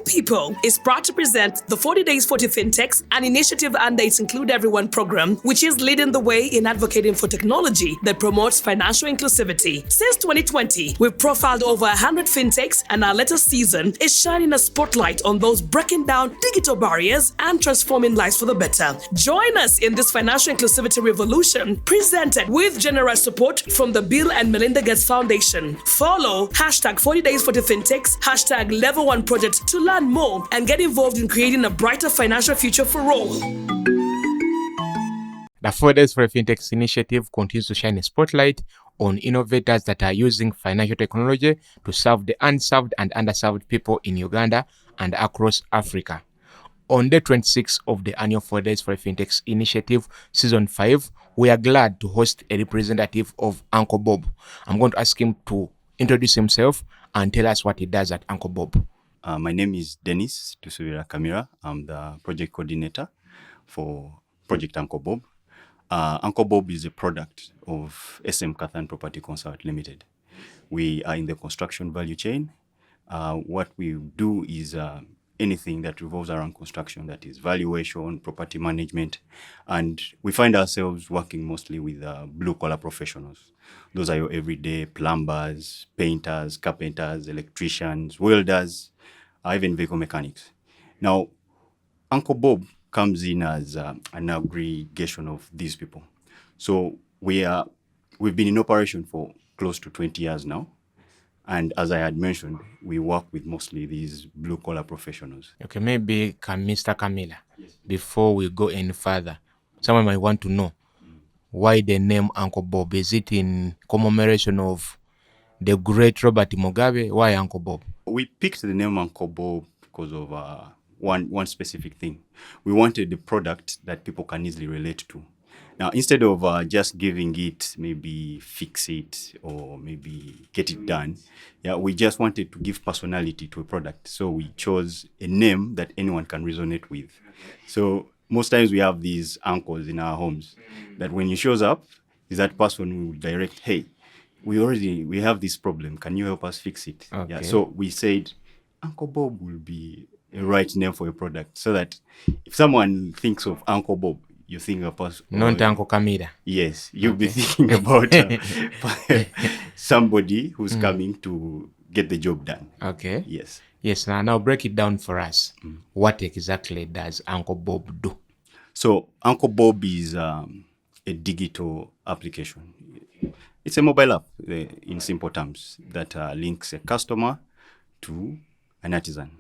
People is proud to present the 40 Days 40 Fintechs, an initiative under its Include Everyone program, which is leading the way in advocating for technology that promotes financial inclusivity. Since 2020, we've profiled over 100 fintechs, and our latest season is shining a spotlight on those breaking down digital barriers and transforming lives for the better. Join us in this financial inclusivity revolution, presented with generous support from the Bill and Melinda Gates Foundation. Follow hashtag 40 Days 40 Fintechs, hashtag Level 1 Project to learn more and get involved in creating a brighter financial future for all. The 4 Days for Fintechs initiative continues to shine a spotlight on innovators that are using financial technology to serve the unserved and underserved people in Uganda and across Africa. On day 26 of the annual 4 Days for Fintechs initiative, season 5, we are glad to host a representative of Uncle Bob. I'm going to ask him to introduce himself and tell us what he does at Uncle Bob. My name is Dennis Tusubira Kamira. I'm the project coordinator for Project Uncle Bob. Uncle Bob is a product of SM Kathan Property Consult Limited. We are in the construction value chain. What we do is anything that revolves around construction, that is valuation, property management, and we find ourselves working mostly with blue-collar professionals. Those are your everyday plumbers, painters, carpenters, electricians, welders, even vehicle mechanics. Now, Uncle Bob comes in as an aggregation of these people. So we've been in operation for close to 20 years now. And as I had mentioned, we work with mostly these blue-collar professionals. Okay, maybe Mr. Camila, yes. Before we go any further, someone might want to know why the name Uncle Bob. Is it in commemoration of the great Robert Mugabe? Why Uncle Bob? We picked the name Uncle Bob because of one specific thing. We wanted a product that people can easily relate to. Now, instead of just giving it, maybe fix it or maybe get it done, we just wanted to give personality to a product. So we chose a name that anyone can resonate with. So most times we have these uncles in our homes that when he shows up, is that person who will direct, hey, we have this problem. Can you help us fix it? Okay. So we said Uncle Bob will be a right name for a product, so that if someone thinks of Uncle Bob, you think about not Uncle Camila. Yes, you'll be thinking about somebody who's coming to get the job done. Okay. Yes. Now break it down for us. What exactly does Uncle Bob do? So Uncle Bob is a digital application. It's a mobile app, in simple terms, that links a customer to an artisan.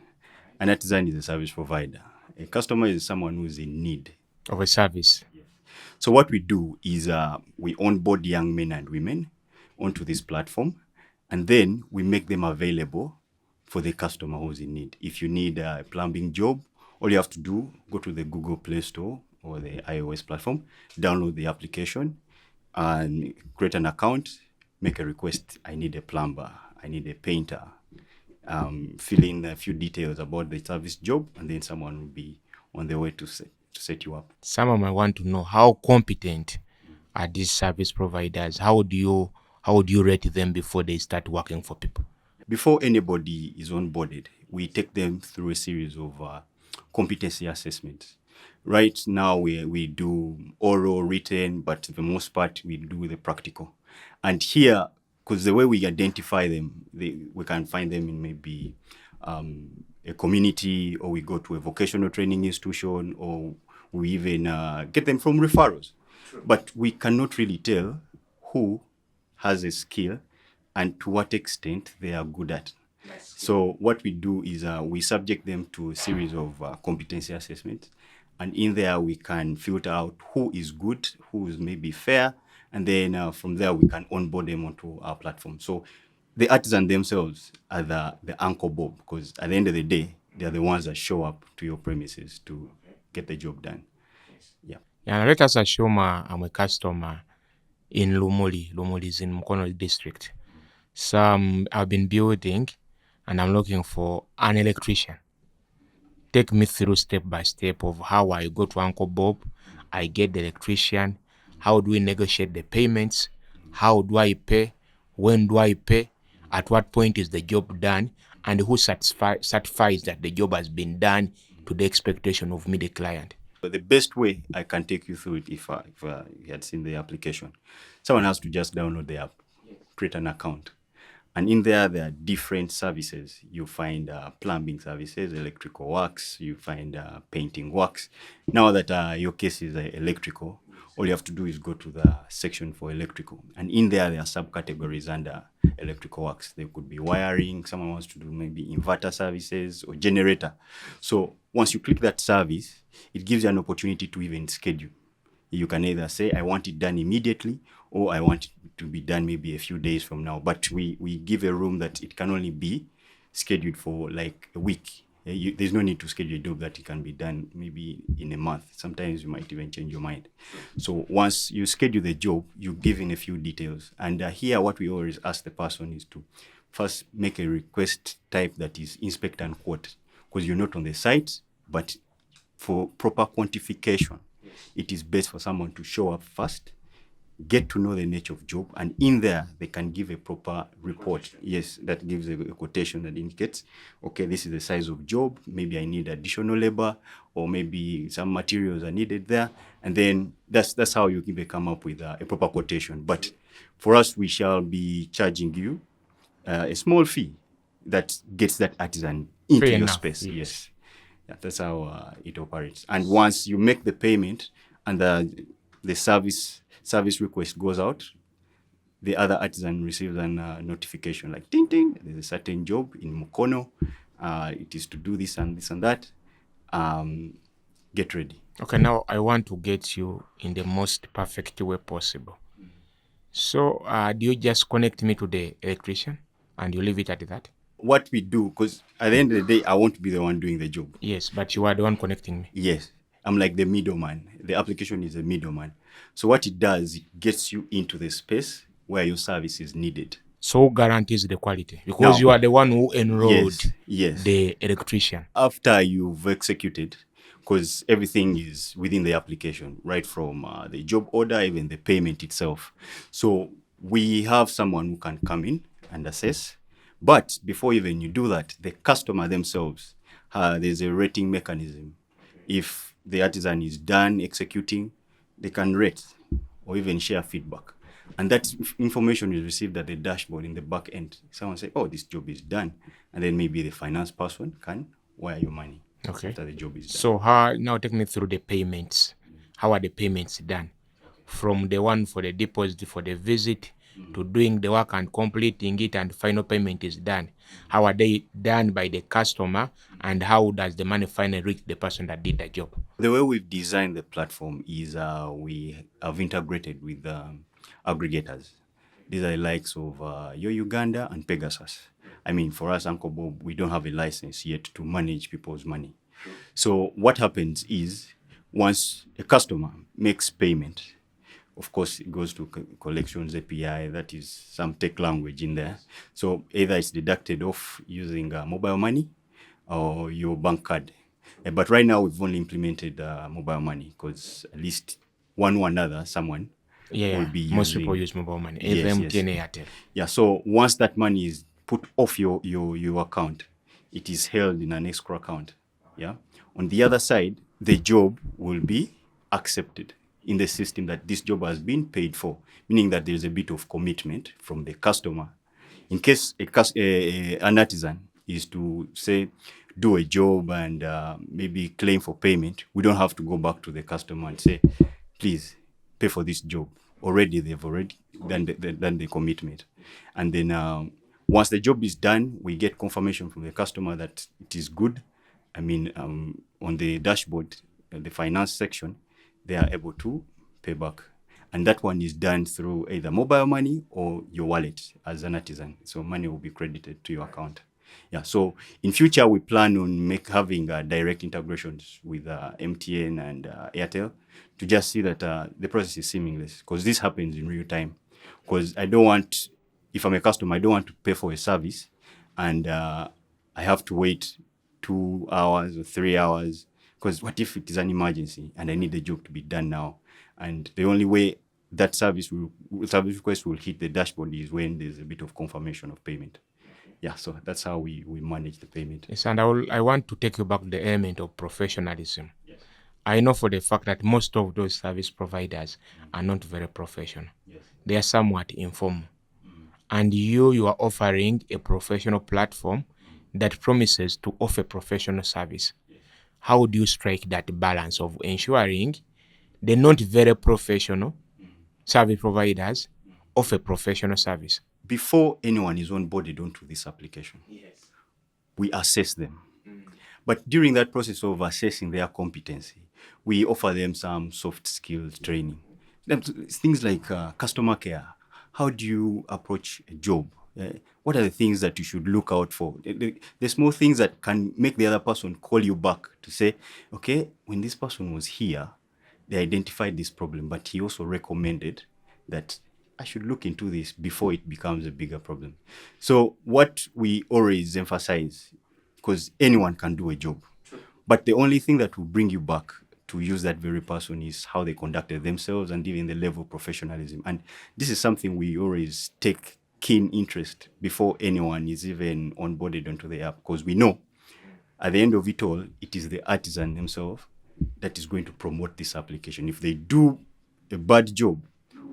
An artisan is a service provider. A customer is someone who's in need of a service. So what we do is we onboard young men and women onto this platform, and then we make them available for the customer who's in need. If you need a plumbing job, all you have to do, go to the Google Play Store or the iOS platform, download the application, and create an account, make a request. I need a plumber, I need a painter. Fill in a few details about the service job, and then someone will be on their way to set you up. Someone might want to know how competent are these service providers. How would you rate them before they start working for people? Before anybody is onboarded, we take them through a series of competency assessments. Right now, we do oral, written, but for the most part, we do the practical. And here, because the way we identify them, we can find them in maybe a community, or we go to a vocational training institution, or we even get them from referrals. True. But we cannot really tell who has a skill and to what extent they are good at. Nice. So what we do is we subject them to a series of competency assessments. And in there, we can filter out who is good, who is maybe fair, and then from there, we can onboard them onto our platform. So the artisan themselves are the Uncle Bob, because at the end of the day, they are the ones that show up to your premises to get the job done. Yeah, let us assume I'm a customer in Lumuli. Lumuli is in Mukono district. So I've been building, and I'm looking for an electrician. Take me through step by step of how I go to Uncle Bob, I get the electrician, how do we negotiate the payments, how do I pay, when do I pay, at what point is the job done, and who certifies that the job has been done to the expectation of me, the client? But the best way I can take you through it, if you had seen the application, someone has to just download the app, create an account. And in there are different services. You find plumbing services, electrical works, you find painting works. Now that your case is electrical, all you have to do is go to the section for electrical. And in there are subcategories under electrical works. There could be wiring, someone wants to do maybe inverter services or generator. So once you click that service, it gives you an opportunity to even schedule. You can either say, I want it done immediately, or I want it to be done maybe a few days from now. But we give a room that it can only be scheduled for like a week. There's no need to schedule a job that it can be done maybe in a month. Sometimes you might even change your mind. So once you schedule the job, you give in a few details. And here what we always ask the person is to first make a request type that is inspect and quote, because you're not on the site, but for proper quantification, it is best for someone to show up first, get to know the nature of job, and in there they can give a proper report. Yes, that gives a quotation that indicates, okay, this is the size of job, maybe I need additional labor, or maybe some materials are needed there, and then that's how you can come up with a proper quotation. But for us, we shall be charging you a small fee that gets that artisan into your space. Yes. Yeah, that's how it operates. And once you make the payment and the service request goes out, the other artisan receives a notification like, ting, ting, there's a certain job in Mukono. It is to do this and this and that. Get ready. Okay, now I want to get you in the most perfect way possible. So do you just connect me to the electrician and you leave it at that? What we do, because at the end of the day, I want to be the one doing the job. Yes, but you are the one connecting me. Yes, I'm like the middleman. The application is a middleman. So what it does, it gets you into the space where your service is needed. So who guarantees the quality? Because you are the one who enrolled yes. the electrician. After you've executed, because everything is within the application, right from the job order, even the payment itself. So we have someone who can come in and assess. But before even you do that, the customer themselves, there's a rating mechanism. If the artisan is done executing, they can rate or even share feedback. And that information is received at the dashboard in the back end. Someone say, oh, this job is done. And then maybe the finance person can wire your money after the job is done. So now take me through the payments. How are the payments done? From the one for the deposit for the visit to doing the work and completing it and final payment is done. How are they done by the customer, and how does the money finally reach the person that did the job? The way we've designed the platform is we have integrated with aggregators. These are the likes of Yo Uganda and Pegasus. I mean, for us, Uncle Bob, we don't have a license yet to manage people's money. So what happens is, once a customer makes payment, of course, it goes to collections API. That is some tech language in there. So either it's deducted off using mobile money or your bank card. But right now, we've only implemented mobile money because at least one or another, someone will be using. Most people use mobile money. Yes. Yeah, so once that money is put off your account, it is held in an escrow account. Yeah. On the other side, the job will be accepted in the system that this job has been paid for, meaning that there's a bit of commitment from the customer. In case an artisan is to say, do a job and maybe claim for payment, we don't have to go back to the customer and say, please pay for this job. They've already done the commitment. And then once the job is done, we get confirmation from the customer that it is good. I mean, on the dashboard, the finance section, they are able to pay back. And that one is done through either mobile money or your wallet as an artisan. So money will be credited to your account. Yeah. So in future, we plan on having direct integrations with MTN and Airtel to just see that the process is seamless, because this happens in real time. Because if I'm a customer, I don't want to pay for a service and I have to wait 2 hours or 3 hours. Because what if it is an emergency and I need the job to be done now? And the only way that service request will hit the dashboard is when there's a bit of confirmation of payment. Yeah, so that's how we manage the payment. Yes, and I want to take you back to the element of professionalism. I know for the fact that most of those service providers are not very professional. They are somewhat informal. And you are offering a professional platform that promises to offer professional service. How do you strike that balance of ensuring the not very professional service providers offer professional service? Before anyone is onboarded onto this application, we assess them. But during that process of assessing their competency, we offer them some soft skills training. Things like customer care. How do you approach a job? What are the things that you should look out for? The small things that can make the other person call you back to say, okay, when this person was here, they identified this problem, but he also recommended that I should look into this before it becomes a bigger problem. So what we always emphasize, because anyone can do a job, but the only thing that will bring you back to use that very person is how they conducted themselves and even the level of professionalism. And this is something we always take keen interest before anyone is even onboarded onto the app, because we know at the end of it all, it is the artisan themselves that is going to promote this application. If they do a bad job,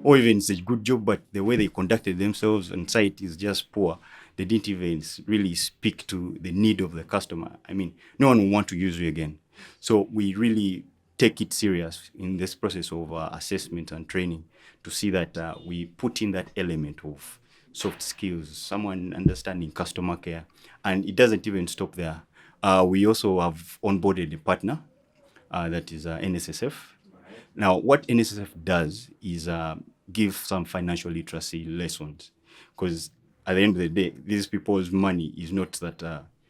or even it's a good job, but the way they conducted themselves on site is just poor, they didn't even really speak to the need of the customer. I mean, no one will want to use you again. So we really take it serious in this process of assessment and training to see that we put in that element of soft skills, someone understanding customer care, and it doesn't even stop there. We also have onboarded a partner that is NSSF. Now, what NSSF does is give some financial literacy lessons, because at the end of the day, these people's money is not that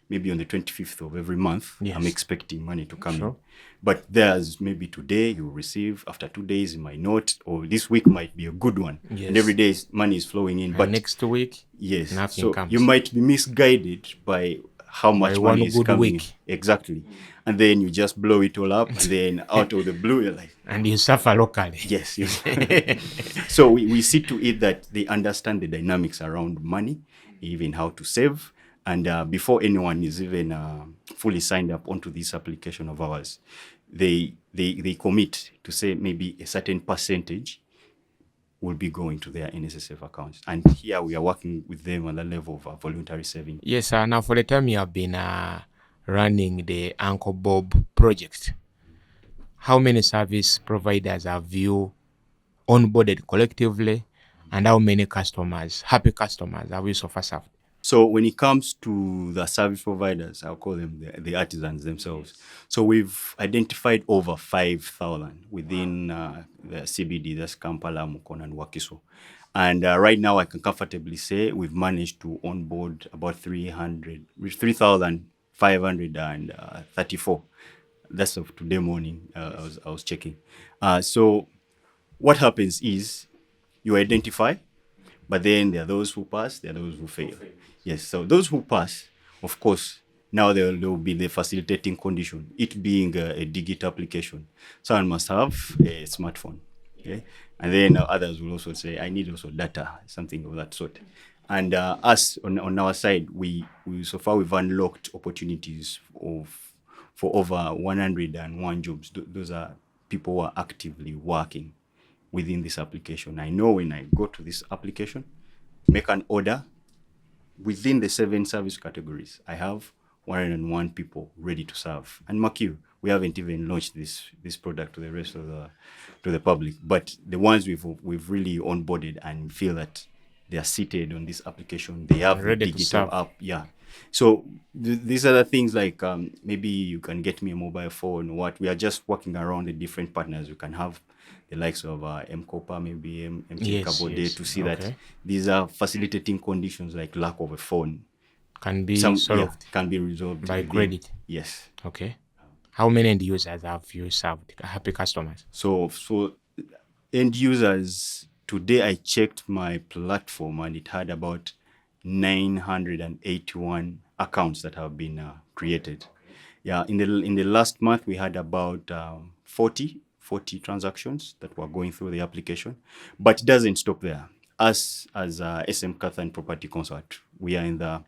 maybe on the 25th of every month, Yes. I'm expecting money to come Sure. in. But there's maybe today you receive, after 2 days it might not, or this week might be a good one. Yes. And every day money is flowing in. But And next week, yes, nothing so comes. you might be misguided by how much one money is good coming week. in. Exactly. And then you just blow it all up, and then out of the blue, you're like, and you suffer locally. yes. So we see to it that they understand the dynamics around money, even how to save. And before anyone is even fully signed up onto this application of ours, they commit to say maybe a certain percentage will be going to their NSSF accounts. And here we are working with them on the level of voluntary saving. Yes, now for the time you have been running the Uncle Bob project, how many service providers have you onboarded collectively, and how many customers, happy customers, have you so far served? So when it comes to the service providers, I'll call them the artisans themselves. So we've identified over 5,000 within the CBD, that's Kampala, Mukono, and Wakiso. And right now I can comfortably say we've managed to onboard about 3,534. That's of today morning, I was checking. So what happens is you identify, but then there are those who pass, there are those who fail. Yes, so those who pass, of course, now there will be the facilitating condition, it being a digital application. Someone must have a smartphone. Okay? And then others will also say, I need also data, something of that sort. And us, on our side, we so far we've unlocked opportunities for over 101 jobs. Those are people who are actively working within this application. I know when I go to this application, make an order, within the 7 service categories, I have 101 people ready to serve. And mark you, we haven't even launched this product to the rest of the public. But the ones we've really onboarded and feel that they are seated on this application, they have Ready the to digital serve. app. Yeah. So these are the things like maybe you can get me a mobile phone. What we are just working around the different partners. We can have the likes of M-Copa, maybe MT Yes, Kabode, yes. to see Okay. that these are facilitating conditions like lack of a phone. Can be solved Can be resolved by within- credit. Yes. Okay. How many end users have you served, happy customers? So end users, today I checked my platform and it had about 981 accounts that have been created. Yeah, in the last month we had about 40 transactions that were going through the application, but it doesn't stop there. Us as SM Cathan Property Consult, we are in the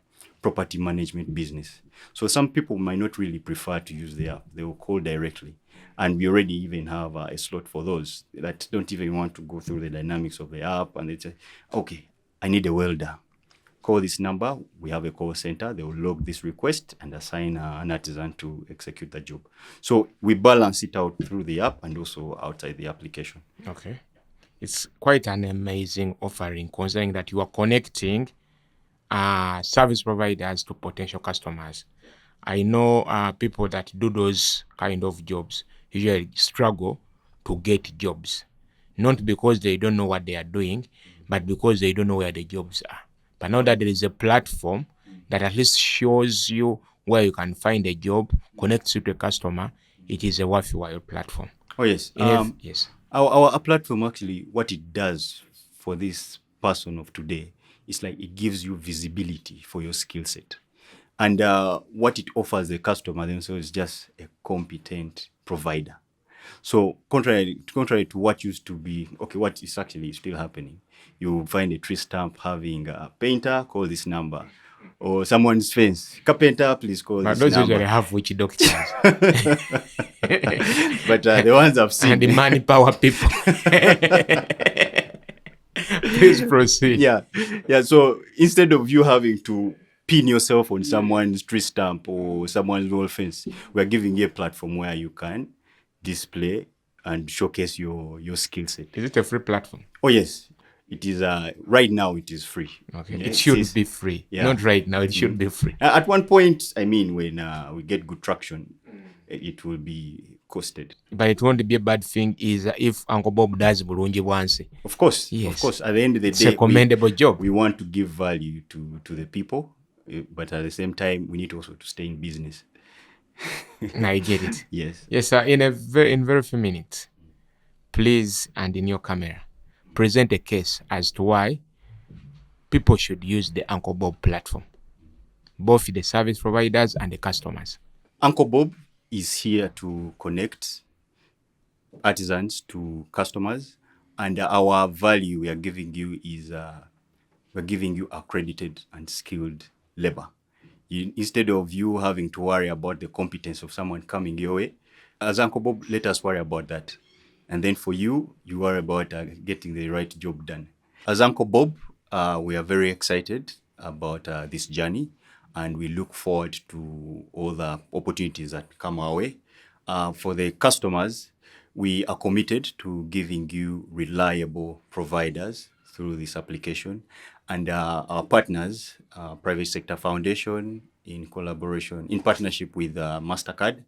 property management business. So some people might not really prefer to use the app. They will call directly. And we already even have a slot for those that don't even want to go through the dynamics of the app. And they say, okay, I need a welder. Call this number. We have a call center. They will log this request and assign an artisan to execute the job. So we balance it out through the app and also outside the application. Okay. It's quite an amazing offering, considering that you are connecting service providers to potential customers. I know people that do those kind of jobs usually struggle to get jobs, not because they don't know what they are doing, but because they don't know where the jobs are. But now that there is a platform that at least shows you where you can find a job, connects you to a customer, it is a worthwhile platform. Oh, yes. Yes. Our platform, actually, what it does for this person of today is like it gives you visibility for your skill set. And what it offers the customer themselves is just a competent provider. So contrary to what used to be, okay, what is actually still happening, you find a tree stump having a painter, call this number. Or someone's fence, carpenter, please call But this those number. usually have witch doctors. But the ones I've seen. And the money power people. Please proceed. Yeah. So instead of you having to pin yourself on someone's tree stump or someone's wall fence, we're giving you a platform where you can display and showcase your skill set. Is it a free platform? Oh, yes. It is. Right now, it is free. Okay. Yeah, it should be free. Yeah. Not right now. It should be free. At one point, I mean, when we get good traction, it will be costed. But it won't be a bad thing is if Uncle Bob does bulungi bwansi. Of course. Yes. Of course. At the end of the It's day, a commendable job. we want to give value to the people, but at the same time, we need also to stay in business. I get it. Yes. Yes, sir. In very few minutes, please, and in your camera, present a case as to why people should use the Uncle Bob platform, both the service providers and the customers. Uncle Bob is here to connect artisans to customers, and our value we are giving you is we're giving you accredited and skilled labor. Instead of you having to worry about the competence of someone coming your way, as Uncle Bob, let us worry about that. And then for you worry about getting the right job done. As Uncle Bob, we are very excited about this journey, and we look forward to all the opportunities that come our way. For the customers, we are committed to giving you reliable providers through this application. And our partners, Private Sector Foundation, in partnership with MasterCard,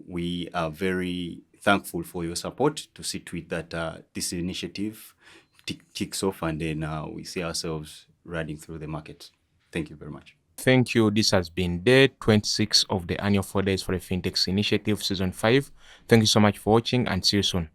we are very thankful for your support to see to it that this initiative ticks off, and then we see ourselves riding through the market. Thank you very much. Thank you. This has been day 26 of the annual 4 Days for the Fintechs Initiative, Season 5. Thank you so much for watching, and see you soon.